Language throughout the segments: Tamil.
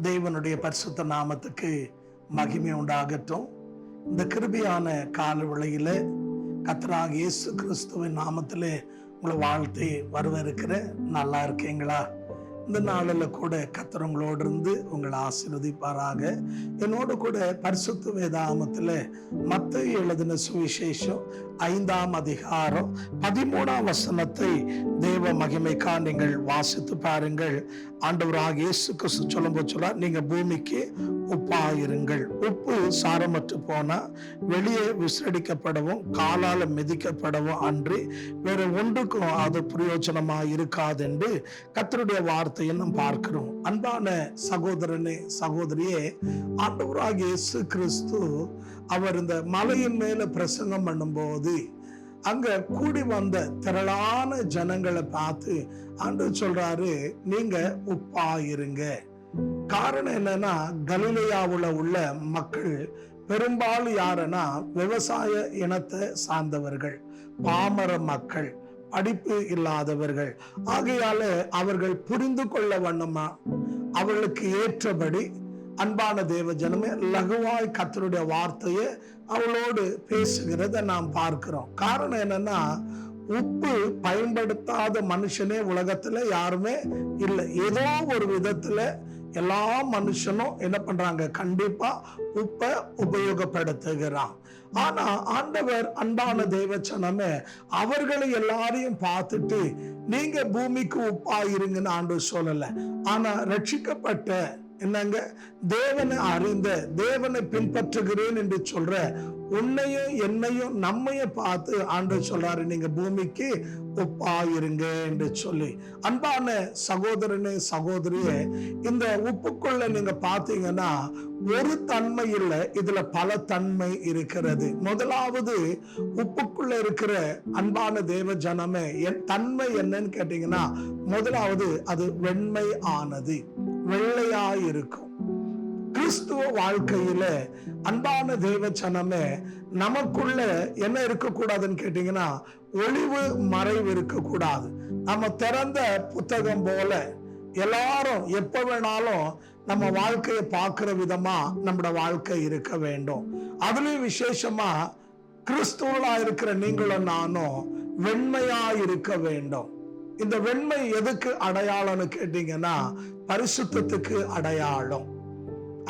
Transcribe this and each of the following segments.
தேவனுடைய பரிசுத்த நாமத்துக்கு மகிமை உண்டாகட்டும். இந்த கிருபையான கால வேளையில கர்த்தராகிய இயேசு கிறிஸ்துவின் நாமத்திலே உங்களை வாழ்த்தி வரவேற்கிற. நல்லா இருக்கீங்களா? இந்த நாளில் கூட கர்த்தர் உங்களோடு இருந்து உங்களை ஆசீர்வதிப்பாராக. என்னோடு கூட பரிசுத்த வேதாகமத்தில் மத்தேயு எழுதின சுவிசேஷம் 5ஆம் அதிகாரம் 13ஆம் வசனத்தை தேவ மகிமைக்கா நீங்கள் வாசித்து பாருங்கள். ஆண்டவராகிய இயேசு கிறிஸ்து சொல்லும்போது நீங்க பூமிக்கு உப்பாயிருங்கள். உப்பு சாரமற்று போனா வெளியே விசடிக்கப்படவும் காலால மிதிக்கப்படவும் அன்றி வேற ஒன்றுக்கும் அது பிரயோஜனமா இருக்காது என்று கர்த்தருடைய வார்த்தையை நாம் பார்க்கிறோம். அன்பான சகோதரனே சகோதரியே, ஆண்டவராகிய இயேசு கிறிஸ்து அவர் இந்த மலையின் மேல பிரசங்கம் பண்ணும்போது அங்க கூடி வந்த திரளான ஜனங்களை பார்த்து ஆண்டவர் சொல்றாரு, நீங்க உப்பாயிருங்க. காரணம் என்னன்னா, கலிலேயாவுல உள்ள மக்கள் பெரும்பாலும் யாருன்னா விவசாய இனத்தை சார்ந்தவர்கள், பாமர மக்கள், படிப்பு இல்லாதவர்கள். ஆகையால அவர்கள் புரிந்து கொள்ள வண்ணமா அவர்களுக்கு ஏற்றபடி அன்பான தேவ ஜனமே லகுவாய் கர்த்தருடைய வார்த்தையை அவளோடு பேசுகிறத நாம் பார்க்கிறோம். காரணம் என்னன்னா, உப்பு பயன்படுத்தாத மனுஷனே உலகத்துல யாருமே இல்லை. ஏதோ ஒரு விதத்துல எல்லா மனுஷனும் என்ன பண்றாங்க, கண்டிப்பா உப்பை உபயோகப்படுத்துகிறான். ஆனா ஆண்டவர் அன்பான தேவச்சனமே அவர்களை எல்லாரையும் பார்த்துட்டு நீங்க பூமிக்கு உப்பாயிருங்கன்னு ஆண்டவர் சொல்லல. ஆனா ரட்சிக்கப்பட்ட என்னங்க, தேவனை அறிந்த தேவனை பின்பற்றுகிறேன் என்று சொல்ற உன்னையும் என்னையும் நம்மையும் பார்த்து ஆண்டவர் சொல்றாரு, நீங்க பூமிக்கு உப்பாயிருங்க என்று சொல்லி. அன்பான சகோதரனே சகோதரியே, இந்த உப்புக்குள்ள நீங்க பார்த்தீங்கன்னா ஒரு தன்மை இல்லை, இதுல பல தன்மை இருக்கிறது. முதலாவது உப்புக்குள்ள இருக்கிற அன்பான தேவ ஜனமே என் தன்மை என்னன்னு கேட்டீங்கன்னா, முதலாவது அது வெண்மை ஆனது, வெள்ளையாயிருக்கும். கிறிஸ்துவ வாழ்க்கையில அன்பான தேவ ஜனமே நமக்குள்ள என்ன இருக்கக்கூடாதுன்னு கேட்டீங்கன்னா, ஒளிவு மறைவு இருக்கக்கூடாது. நம்ம திறந்த புத்தகம் போல எல்லாரும் எப்ப வேணாலும் நம்ம வாழ்க்கையை பார்க்கிற விதமா நம்மளோட வாழ்க்கை இருக்க வேண்டும். அதுலயும் விசேஷமா கிறிஸ்துவலா இருக்கிற நீங்களும் நானும் வெண்மையா இருக்க வேண்டும். இந்த வெண்மை எதுக்கு அடையாளம்னு கேட்டீங்கன்னா, பரிசுத்தத்துக்கு அடையாளம்.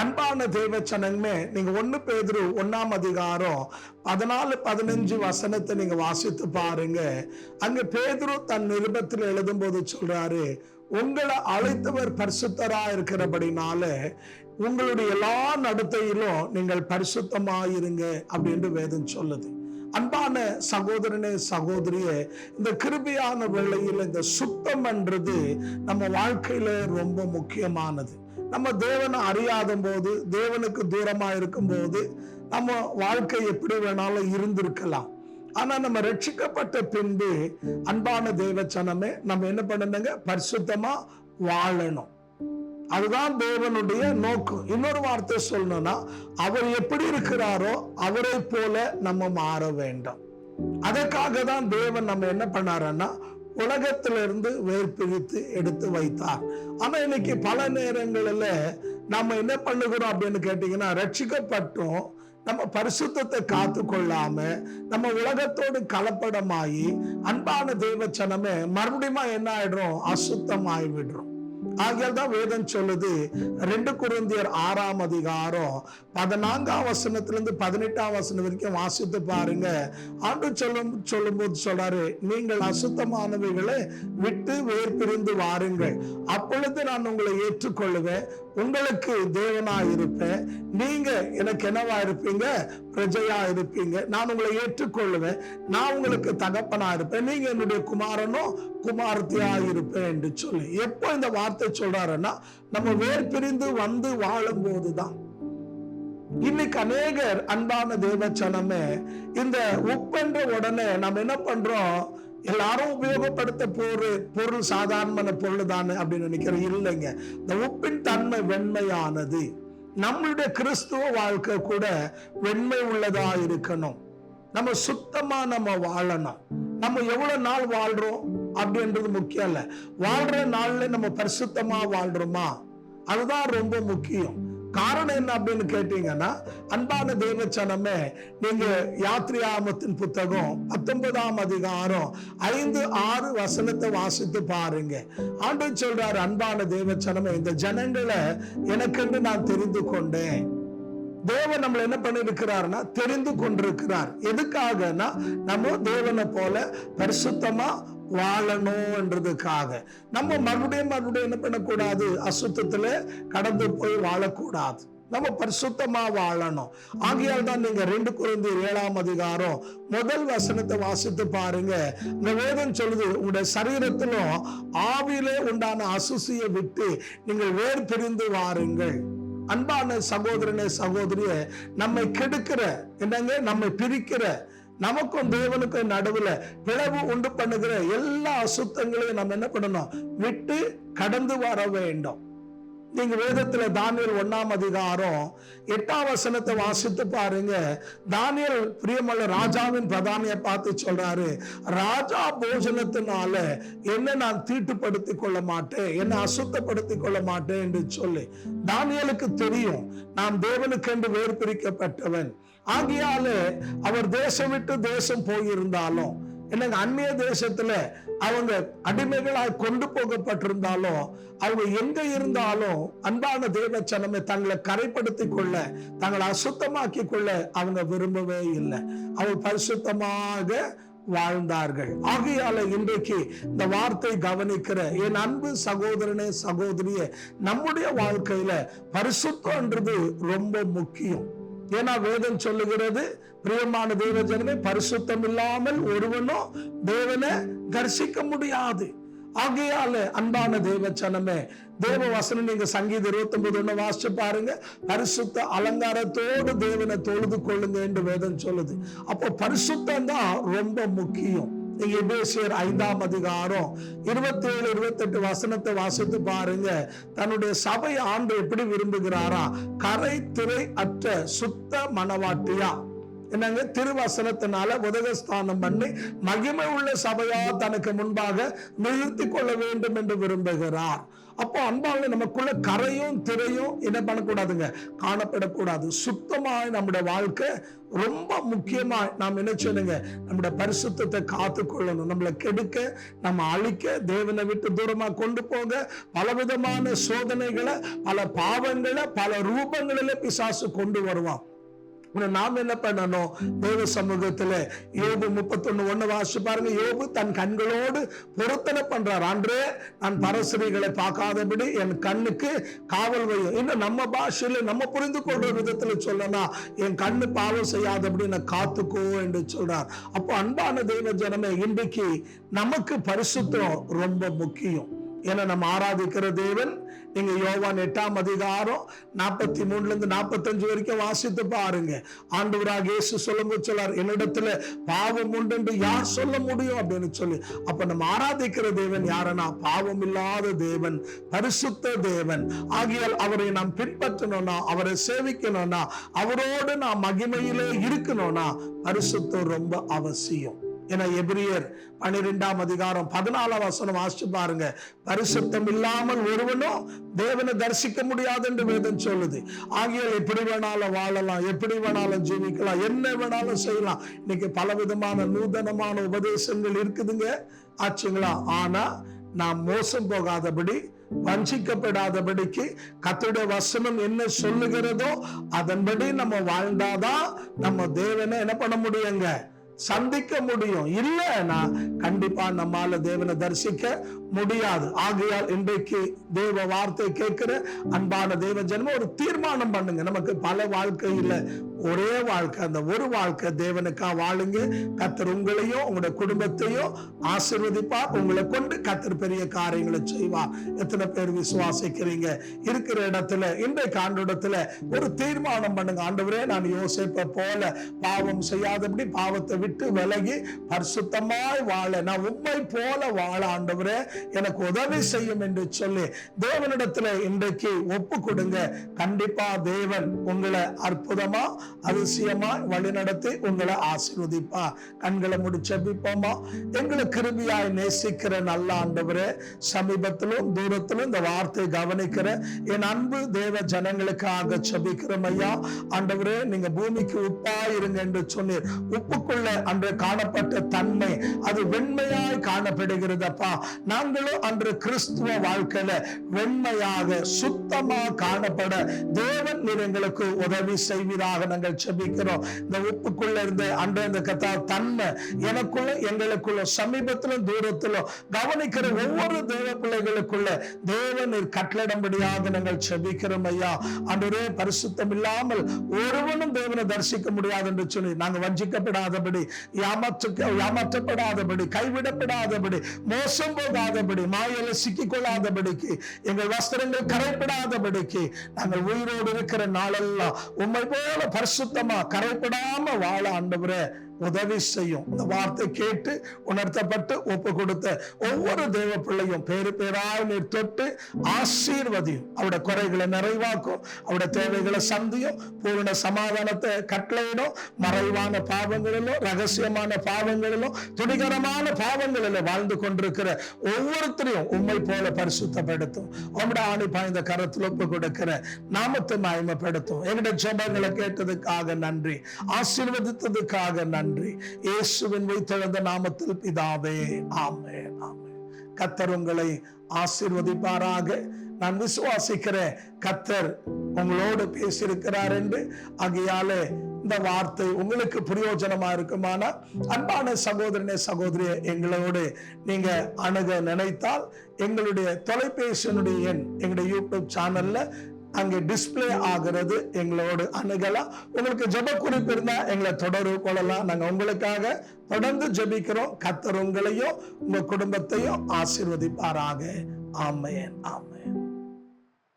அன்பான தேவச்சனமே, நீங்க 1 பேதுரு 1ஆம் அதிகாரம் 14-15 வசனத்தை நீங்க வாசித்து பாருங்க. அங்க பேதுரு தன் நிருபத்தில் எழுதும் போது சொல்றாரு, உங்களை அழைத்தவர் பரிசுத்தரா இருக்கிறபடினால உங்களுடைய எல்லா நடத்தையிலும் நீங்கள் பரிசுத்தமாயிருங்க அப்படின்னு வேதம் சொல்லுது. அன்பான சகோதரனே சகோதரியே, இந்த கிருபையான வேளையில் இந்த சுத்தம் என்றது நம்ம வாழ்க்கையில ரொம்ப முக்கியமானது. நம்ம தேவனை அறியாத போது, தேவனுக்கு தூரமா இருக்கும் போது நம்ம வாழ்க்கை எப்படி வேணாலும் இருந்திருக்கலாம். ஆனா நம்ம ரட்சிக்கப்பட்ட பின்பு அன்பான தேவச்சனமே நம்ம என்ன பண்ணணுங்க, பரிசுத்தமா வாழணும். அதுதான் தேவனுடைய நோக்கம். இன்னொரு வார்த்தை சொல்லணும்னா, அவர் எப்படி இருக்கிறாரோ அவரை போல நம்ம மாற வேண்டும். அதற்காக தான் தேவன் நம்ம என்ன பண்ணாருன்னா உலகத்திலிருந்து வேர்பிரித்து எடுத்து வைத்தார். ஆனா இன்னைக்கு பல நேரங்களில் நம்ம என்ன பண்ணுகிறோம் அப்படின்னு கேட்டீங்கன்னா, ரட்சிக்கப்பட்டோம், நம்ம பரிசுத்தத்தை காத்து கொள்ளாம நம்ம உலகத்தோடு கலப்படமாயி அன்பான தேவச்சனமே மறுபடியும் என்ன ஆயிடுறோம், அசுத்தமாய் விடுறோம். ஆகியால் தான் வேதம் சொல்லுது, 2 கொரிந்தியர் 6ஆம் அதிகாரம் 14ஆம் வசனத்திலிருந்து 18ஆம் வசனம் வரைக்கும் வாசித்து பாருங்க. ஆண்டவர் சொல்லும் போது சொல்றாரு, நீங்கள் அசுத்தமானவைகளை விட்டு வேர்பிரிந்து வாருங்கள், அப்பொழுது நான் உங்களை ஏற்றுக்கொள்ளுவேன், உங்களுக்கு தேவனா இருப்பேன், நீங்க எனக்கு என்னவா இருப்பீங்க, பிரஜையா இருப்பீங்க, நான் உங்களை ஏற்றுக்கொள்ளுவேன், நான் உங்களுக்கு தகப்பனா இருப்பேன், நீங்க என்னுடைய குமாரனும் குமாரத்தியா இருப்பேன் என்று சொல்லி. எப்போ இந்த வார்த்தை சொல்றாருன்னா, நம்ம வேர் பிரிந்து வந்து வாழும் போதுதான். இன்னைக்கு அநேகர் அன்பான தேவச்சனமே இந்த உப்பென்ற உடனே நம்ம என்ன பண்றோம், எல்லாரும் உபயோகப்படுத்த பொருள் சாதாரண பொருள் தானே அப்படின்னு நினைக்கிறோம். இல்லைங்க, இந்த உப்பின் தன்மை வெண்மையானது. நம்மளுடைய கிறிஸ்துவ வாழ்க்கை கூட வெண்மை உள்ளதா இருக்கணும். நம்ம சுத்தமா நம்ம வாழணும். நம்ம எவ்வளவு நாள் வாழ்றோம் அப்படின்றது முக்கியம் இல்ல, வாழ்ற நாள்ல நம்ம பரிசுத்தமா வாழ்றோமா, அதுதான் ரொம்ப முக்கியம். காரணம் என்ன அப்படின்னு கேட்டீங்கன்னா, அன்பான தேவச்சனமே, நீங்க யாத்ரியாமத்தின் புத்தகம் 19ஆம் அதிகாரம் 5-6 வசனத்தை வாசித்து பாருங்க. ஆண்டவர் சொல்றாரு, அன்பான தேவச்சனமே, இந்த ஜனங்களை எனக்கென்று நான் தெரிந்து கொண்டேன். தேவன் நம்மளை என்ன பண்ணிருக்கிறார்னா தெரிந்து கொண்டிருக்கிறார். எதுக்காகனா நம்ம தேவனை போல பரிசுத்தமா வாழணும்ன்றதுக்காக. நம்ம மறுபடியும் என்ன பண்ணக்கூடாது, அசுத்தத்துல கடந்து போய் வாழக்கூடாது. நம்ம பரிசுத்தமா வாழணும். ஆகையால் தான் நீங்க 2 கொரிந்தியர் 7ஆம் அதிகாரம் 1 வசனத்தை வாசித்து பாருங்க. இந்த வேதம் சொல்லுது, உங்களுடைய சரீரத்திலும் ஆவியிலே உண்டான அசுசியை விட்டு நீங்கள் வேறு பிரிந்து வாருங்கள். அன்பான சகோதரனே சகோதரியே, நம்மை கெடுக்கிற என்னங்க, நம்மை பிரிக்கிற, நமக்கும் தேவனுக்கும் நடுவுல பிளவு உண்டு பண்ணுகிற எல்லா அசுத்தங்களையும் நம்ம என்ன பண்ணணும், விட்டு கடந்து வர வேண்டும். நீங்க வேதத்துல தானியேல் 1ஆம் அதிகாரம் 8ஆம் வசனத்தை வாசித்து பாருங்க. தானியேல் பிரியமுள்ள ராஜாவின் பிரதானியை பார்த்து சொல்றாரு, ராஜா போஜனத்தினால என்ன நான் தீட்டுப்படுத்திக் கொள்ள மாட்டேன், என்ன அசுத்தப்படுத்திக் கொள்ள மாட்டேன் என்று சொல்லி. தானியேலுக்கு தெரியும், நாம் தேவனுக்கு என்று வேறு பிரிக்கப்பட்டவன். ஆகையால அவர் தேசம் விட்டு தேசம் போயிருந்தாலும், என்னங்க, அந்நிய தேசத்துல அவங்க அடிமைகளாய் கொண்டு போகப்பட்டிருந்தாலும், அவங்க எங்க இருந்தாலும் அன்பான தேவச்சனமே தங்களை கரைப்படுத்திக் கொள்ள, தங்களை அசுத்தமாக்கி கொள்ள அவங்க விரும்பவே இல்லை. அவங்க பரிசுத்தமாக வாழ்ந்தார்கள். ஆகையால இன்றைக்கு இந்த வார்த்தை கவனிக்கிற என் அன்பு சகோதரனே சகோதரியே, நம்முடைய வாழ்க்கையில பரிசுத்தம்ன்றது ரொம்ப முக்கியம். ஏன்னா வேதம் சொல்லுகிறது, பிரியமான தேவ ஜனமே, பரிசுத்தம் இல்லாமல் ஒருவனும் தேவனை தரிசிக்க முடியாது. ஆகையால அன்பான தேவ ஜனமே, தேவ வசனம் நீங்க சங்கீதம் 29 வாசிச்சு பாருங்க. பரிசுத்த அலங்காரத்தோடு தேவனை தொழுது கொள்ளுங்க என்று வேதம் சொல்லுது. அப்போ பரிசுத்தம் தான் ரொம்ப முக்கியம். நீங்க எபேசியர் 5ஆம் அதிகாரம் 27-28 வசனத்தை வாசித்து பாருங்க. தன்னுடைய சபை ஆண்டு எப்படி விரும்புகிறாரா, கரை திரை அற்ற சுத்த மனவாட்டியா, என்னங்க, திருவசனத்தினால உதகஸ்தானம் பண்ணி மகிமை உள்ள சபையா தனக்கு முன்பாக நிறுத்தி கொள்ள வேண்டும் என்று விரும்புகிறார். அப்போ அன்பால நமக்குள்ள கரையும் திரையும் என்ன பண்ணக்கூடாதுங்க, காணப்படக்கூடாது. சுத்தமாய் நம்முடைய வாழ்க்கை ரொம்ப முக்கியமா நாம் என்ன செய்யணுங்க, நம்முடைய பரிசுத்தத்தை காத்து கொள்ளணும். நம்மளை கெடுக்க, நம்ம அழிக்க, தேவனை விட்டு தூரமா கொண்டு போக பலவிதமான சோதனைகளை, பல பாவங்களை, பல ரூபங்களில பிசாசு கொண்டு வருவான். நாம் என்ன பண்ணணும், தேவ சமூகத்துல யோபு 31:1 வாசிச்சு பாருங்க. யோபு தன் கண்களோடு பொருத்தனை பண்றார். அன்றே நான் பரஸ்திரீகளை பார்க்காதபடி என் கண்ணுக்கு காவல் வையும். இன்னும் நம்ம பாஷையில நம்ம புரிந்து கொள்ற விதத்துல சொல்லணும், என் கண்ணு பாவம் செய்யாதபடி நான் காத்துக்கோ என்று சொல்றார். அப்போ அன்பான தேவ ஜனமே, இன்றைக்கு நமக்கு பரிசுத்தம் ரொம்ப முக்கியம். ஏன்னா நம்ம ஆராதிக்கிற தேவன், நீங்க யோவான் 8ஆம் அதிகாரம் 43-45 வரைக்கும் வாசித்து பாருங்க. ஆண்டவராக இயேசு சொல்லும்போது சொல்லார், என்னிடத்துல பாவம் உண்டு என்று யார் சொல்ல முடியும் அப்படின்னு சொல்லி. அப்ப நம்ம ஆராதிக்கிற தேவன் யாருன்னா, பாவம் இல்லாத தேவன், பரிசுத்த தேவன். ஆகையால் அவரை நாம் பின்பற்றணும்னா, அவரை சேவிக்கணும்னா, அவரோடு நாம் மகிமையிலே இருக்கணும்னா பரிசுத்தம் ரொம்ப அவசியம். என எபிரியர் 12ஆம் அதிகாரம் 14ஆம் வசனம் வாசிச்சு பாருங்க. பரிசுத்தம் இல்லாமல் ஒருவனும் தேவனை தரிசிக்க முடியாது என்று வேதம் சொல்லுது. ஆகியால் எப்படி வேணாலும் வாழலாம், எப்படி வேணாலும் ஜீவிக்கலாம், என்ன வேணாலும் செய்யலாம். இன்னைக்கு பலவிதமான நூதனமான உபதேசங்கள் இருக்குதுங்க, ஆச்சுங்களா. ஆனா நாம் மோசம் போகாதபடி, வஞ்சிக்கப்படாதபடிக்கு கர்த்தருடைய வசனம் என்ன சொல்லுகிறதோ அதன்படி நம்ம வாழ்ந்தாதான் நம்ம தேவனை என்ன பண்ண முடியுங்க, சந்திக்க முடியும். இல்லைன்னா கண்டிப்பா நம்மால தேவனை தரிசிக்க முடியாது. ஆகையால் இன்றைக்கு தேவ வார்த்தை கேட்கிற அன்பான தேவ ஜனமே, ஒரு தீர்மானம் பண்ணுங்க. நமக்கு பல வாழ்க்கை இல்ல, ஒரே வாழ்க்கை. அந்த ஒரு வாழ்க்கை தேவனுக்கா வாழுங்க. கர்த்தர் உங்களையும் உங்களுடைய குடும்பத்தையும் ஆசீர்வதிப்பார். உங்களை கொண்டு கர்த்தர் பெரிய காரியங்களை செய்வார். எத்தனை பேர் விசுவாசிக்கிறீங்க? இருக்கிற இடத்துல இன்றைக்கு ஆண்டவரிடத்துல ஒரு தீர்மானம் பண்ணுங்க. ஆண்டவரே, நான் யோசேப்பை போல பாவம் செய்யாதபடி, பாவத்தை விட்டு விலகி பரிசுத்தமாய் வாழ, நான் உம்மை போல வாழ ஆண்டவரே எனக்கு உதவி செய்யும் என்று சொல்லி தேவனிடத்துல இன்றைக்கு ஒப்பு கொடுங்க. கண்டிப்பா தேவன் உங்களை அற்புதமா அதிசயமாய் வழிநடத்தி உங்களை ஆசீர்வதிப்பா. கண்களை மூடி ஜெபிப்போமா. எங்களை கிருபையாய் நேசிக்கிற நல்ல ஆண்டவரே, சமீபத்திலும் தூரத்திலும் இந்த வார்த்தை கவனிக்கிற என் அன்பு தேவ ஜனங்களுக்காக ஜெபிக்கிறோம் ஐயா. ஆண்டவரே, நீங்க பூமிக்கு உப்பா இருங்க என்று சொன்னீர். உப்புக்குள்ள அன்று காணப்பட்ட தன்மை அது வெண்மையாய் காணப்படுகிறதப்பா. நாங்களும் அன்று கிறிஸ்துவ வாழ்க்கையில வெண்மையாக சுத்தமா காணப்பட தேவன் நீர் எங்களுக்கு உதவி செய்வீராக நாங்கள் ஜெபிக்கிறோம். இந்த உப்புக்குள்ள இருந்த அன்று இந்த கத்தா தன்மை எனக்குள்ள எங்களுக்குள்ள சமீபத்திலும் தூரத்திலும் கவனிக்கிற ஒவ்வொரு தேவ பிள்ளைகளுக்குள்ள தேவன் நீர் கட்டளம்படியாக நாங்கள் ஜெபிக்கிறோம் ஐயா. ஆண்டவரே, பரிசுத்தம் இல்லாமல் ஒருவனும் தேவனை தரிசிக்க முடியாது என்று சொல்லி நாங்கள் வஞ்சிக்கப்படாதபடி, ஏமாற்றப்படாதபடி, கைவிடப்படாதபடி, மோசம் போகாதபடி, மாயையில சிக்கிக்கொள்ளாதபடிக்கு, எங்கள் வஸ்திரங்கள் கரைப்படாதபடிக்கு நாங்கள் உயிரோடு இருக்கிற நாளெல்லாம் உம்மை போல பரிசுத்தமா கரைப்படாம வாழ ஆண்டவரே உதவி செய்யும். இந்த வார்த்தை கேட்டு உணர்த்தப்பட்டு ஒப்பு கொடுத்த ஒவ்வொரு தேவ பிள்ளையும் பேரு பேராய் நீர் தொட்டு ஆசீர்வதியும். அவருடைய குறைகளை நிறைவாக்கும், அவருடைய தேவைகளை சந்தியும், பூரண சமாதானத்தை கட்டளையிடும். மறைவான பாவங்களிலும் ரகசியமான பாவங்களிலும் துணிகரமான பாவங்களிலும் வாழ்ந்து கொண்டிருக்கிற ஒவ்வொருத்தரையும் உண்மை போல பரிசுத்தப்படுத்தும். உம்முடைய ஆணி பாய்ந்த கரத்தில் ஒப்பு கொடுக்கிற நாமத்தை மகிமைப்படுத்தும். எங்களுடைய ஜெபங்களை கேட்டதுக்காக நன்றி, ஆசீர்வதித்ததுக்காக நன்றி. இயேசுவின் உயிர்த்தெழுந்த நாமத்தில் பிதாவே, ஆமென், ஆமென். கர்த்தர் உங்களை ஆசீர்வதிப்பாராக. நான் விசுவாசிக்கிறேன் கர்த்தர் உங்களோடு பேசியிருக்கிறார் என்று. ஆகையாலே இந்த வார்த்தை உங்களுக்கு பிரயோஜனமா இருக்குமானா அன்பான சகோதரனே சகோதரியே, எங்களோடு நீங்க அணுக நினைத்தால் எங்களுடைய தொலைபேசியினுடைய எண் எங்களுடைய யூடியூப் சேனல்ல அங்கே டிஸ்பிளே ஆகிறது, எங்களோடு அணுகலாம். உங்களுக்கு ஜெப குறிப்பு இருந்தா எங்களை தொடர்பு கொள்ளலாம். நாங்க உங்களுக்காக தொடர்ந்து ஜெபிக்கிறோம். கர்த்தர் உங்களையும் உங்க குடும்பத்தையும் ஆசீர்வதிப்பாராக. ஆமென், ஆமென்.